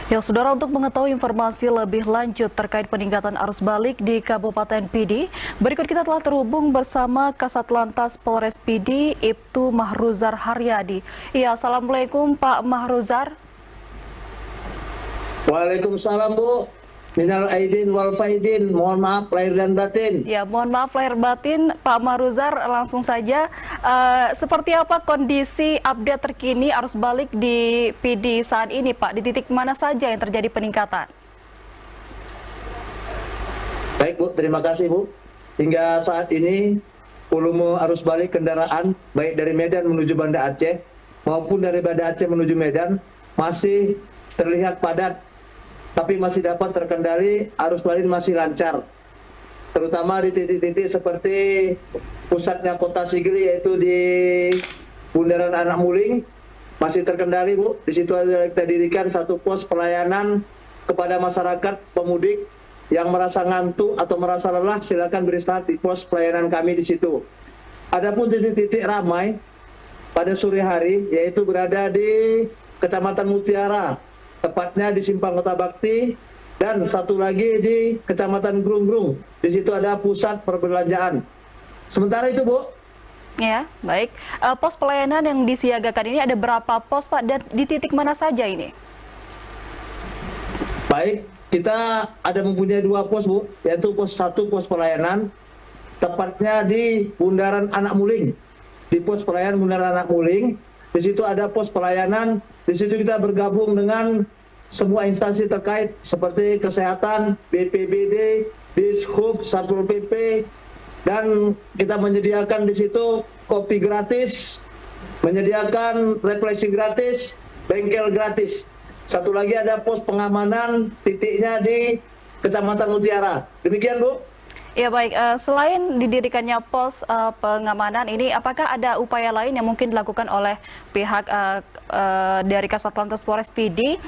Ya, saudara, untuk mengetahui informasi lebih lanjut terkait peningkatan arus balik di Kabupaten Pidi, berikut kita telah terhubung bersama Kasat Lantas Polres Pidi, Ibtu Mahruzar Haryadi. Ya, assalamualaikum Pak Mahruzar. Waalaikumsalam, Bu. Minal aidin wal faidin. Mohon maaf lahir dan batin. Ya, mohon maaf lahir batin Pak Mahruzar, langsung saja. Seperti apa kondisi update terkini arus balik di Pidi saat ini, Pak? Di titik mana saja yang terjadi peningkatan? Baik, Bu. Terima kasih, Bu. Hingga saat ini, volume arus balik kendaraan, baik dari Medan menuju Banda Aceh, maupun dari Banda Aceh menuju Medan, masih terlihat padat, tapi masih dapat terkendali, arus balik masih lancar. Terutama di titik-titik seperti pusatnya Kota Sigli, yaitu di Bundaran Anak Muling, masih terkendali, Bu. Di situ kita dirikan satu pos pelayanan kepada masyarakat pemudik yang merasa ngantuk atau merasa lelah, silakan beristirahat di pos pelayanan kami di situ. Adapun titik-titik ramai pada sore hari, yaitu berada di Kecamatan Mutiara, tepatnya di Simpang Kota Bakti, dan satu lagi di Kecamatan Grung-Grung. Di situ ada pusat perbelanjaan. Sementara itu, Bu. Ya, baik. Pos pelayanan yang disiagakan ini ada berapa pos, Pak? Dan di titik mana saja ini? Baik, kita ada mempunyai dua pos, Bu, yaitu pos 1 pos pelayanan, tepatnya di Bundaran Anak Muling. Di pos pelayanan Bundaran Anak Muling, di situ ada pos pelayanan. Di situ kita bergabung dengan semua instansi terkait seperti kesehatan, BPBD, Dishub, Satpol PP, dan kita menyediakan di situ kopi gratis, menyediakan refreshing gratis, bengkel gratis. Satu lagi ada pos pengamanan, titiknya di Kecamatan Mutiara. Demikian, Bu. Ya, baik. Selain didirikannya pos pengamanan ini, apakah ada upaya lain yang mungkin dilakukan oleh pihak dari Kasat Lantas Polres Pidi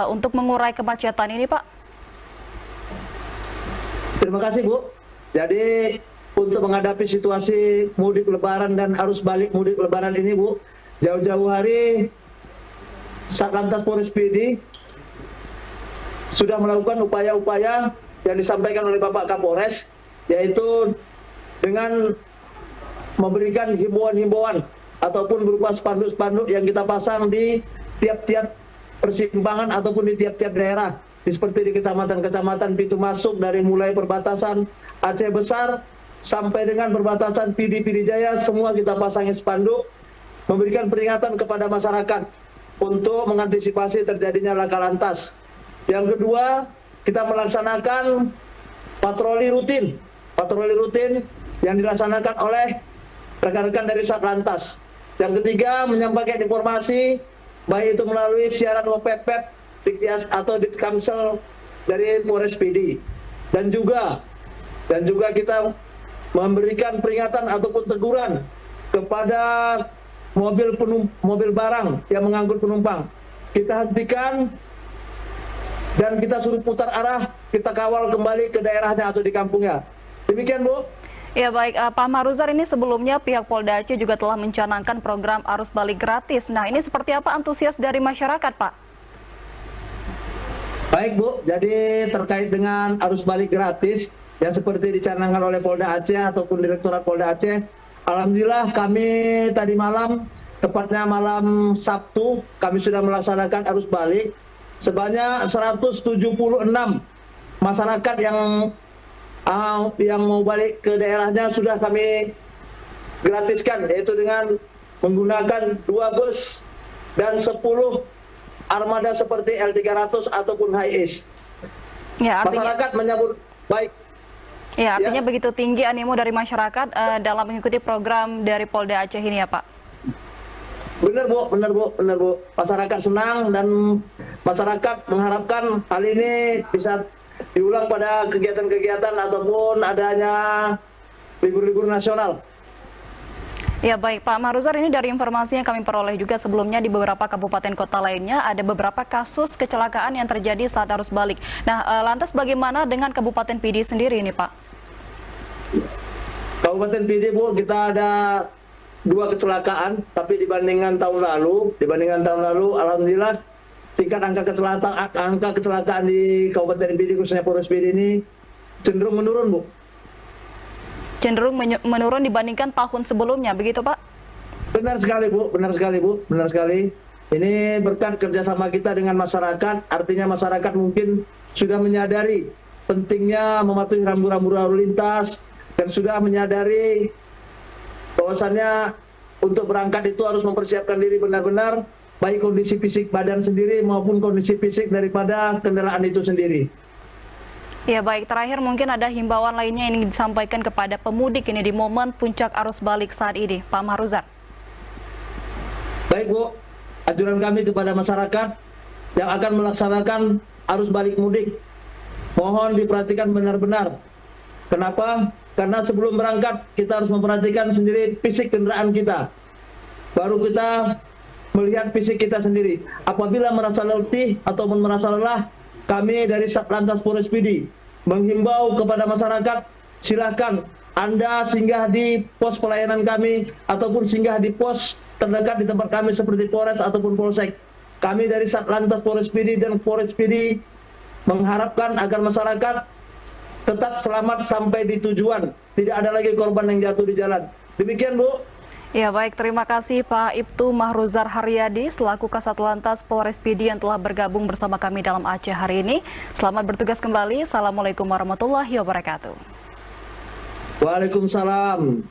untuk mengurai kemacetan ini, Pak? Terima kasih, Bu. Jadi untuk menghadapi situasi mudik lebaran dan arus balik mudik lebaran ini, Bu, jauh-jauh hari Satlantas Polres Pidi sudah melakukan upaya-upaya yang disampaikan oleh Bapak Kapolres, yaitu dengan memberikan himbauan-himbauan ataupun berupa spanduk-spanduk yang kita pasang di tiap-tiap persimpangan ataupun di tiap-tiap daerah, seperti di kecamatan-kecamatan pintu masuk dari mulai perbatasan Aceh Besar sampai dengan perbatasan Pidi Jaya, semua kita pasangi spanduk memberikan peringatan kepada masyarakat untuk mengantisipasi terjadinya laka lantas. Yang kedua, kita melaksanakan patroli rutin yang dilaksanakan oleh rekan-rekan dari Satlantas. Yang ketiga, menyampaikan informasi baik itu melalui siaran WPPEP atau di Kamsel dari Polres Pidi, dan juga kita memberikan peringatan ataupun teguran kepada mobil barang yang mengangkut penumpang. Kita hentikan dan kita suruh putar arah, kita kawal kembali ke daerahnya atau di kampungnya. Demikian, Bu. Ya, baik. Pak Mahruzar, ini sebelumnya pihak Polda Aceh juga telah mencanangkan program arus balik gratis. Nah, ini seperti apa antusias dari masyarakat, Pak? Baik, Bu. Jadi terkait dengan arus balik gratis yang seperti dicanangkan oleh Polda Aceh ataupun Direktorat Polda Aceh, alhamdulillah kami tadi malam, tepatnya malam Sabtu, kami sudah melaksanakan arus balik sebanyak 176 masyarakat yang mau balik ke daerahnya sudah kami gratiskan, yaitu dengan menggunakan 2 bus dan 10 armada seperti L300 ataupun Hiace. Ya, artinya, masyarakat menyambut baik. Ya, artinya begitu tinggi animo dari masyarakat dalam mengikuti program dari Polda Aceh ini, ya, Pak? Benar, Bu. Masyarakat senang dan masyarakat mengharapkan hal ini bisa diulang pada kegiatan-kegiatan ataupun adanya libur-libur nasional. Ya, baik Pak Mahruzar, ini dari informasi yang kami peroleh juga sebelumnya di beberapa kabupaten kota lainnya ada beberapa kasus kecelakaan yang terjadi saat arus balik. Nah, lantas bagaimana dengan Kabupaten Pidi sendiri ini, Pak? Kabupaten Pidi, Bu, kita ada 2 kecelakaan, tapi dibandingkan tahun lalu, alhamdulillah tingkat angka kecelakaan di Kabupaten PD khususnya Polres PD ini cenderung menurun, Bu. Cenderung menurun dibandingkan tahun sebelumnya, begitu Pak? Benar sekali, Bu. Benar sekali, Bu. Benar sekali. Ini berkat kerjasama kita dengan masyarakat, artinya masyarakat mungkin sudah menyadari pentingnya mematuhi rambu-rambu lalu lintas dan sudah menyadari bahwasannya untuk berangkat itu harus mempersiapkan diri benar-benar, baik kondisi fisik badan sendiri maupun kondisi fisik daripada kendaraan itu sendiri. Ya baik, terakhir mungkin ada himbauan lainnya yang ingin disampaikan kepada pemudik ini di momen puncak arus balik saat ini, Pak Mahruzar. Baik, Bu, anjuran kami kepada masyarakat yang akan melaksanakan arus balik mudik, mohon diperhatikan benar-benar. Kenapa? Karena sebelum berangkat kita harus memperhatikan sendiri fisik kendaraan kita. Baru kita melihat fisik kita sendiri. Apabila merasa letih ataupun merasa lelah, kami dari Satlantas Polres PD menghimbau kepada masyarakat, silakan Anda singgah di pos pelayanan kami ataupun singgah di pos terdekat di tempat kami seperti Polres ataupun Polsek. Kami dari Satlantas Polres PD dan Polres PD mengharapkan agar masyarakat tetap selamat sampai di tujuan. Tidak ada lagi korban yang jatuh di jalan. Demikian, Bu. Ya baik, terima kasih Pak Ibtu Mahruzar Haryadi selaku Kasat Lantas Polres PD yang telah bergabung bersama kami dalam Aceh hari ini. Selamat bertugas kembali. Assalamualaikum warahmatullahi wabarakatuh. Waalaikumsalam.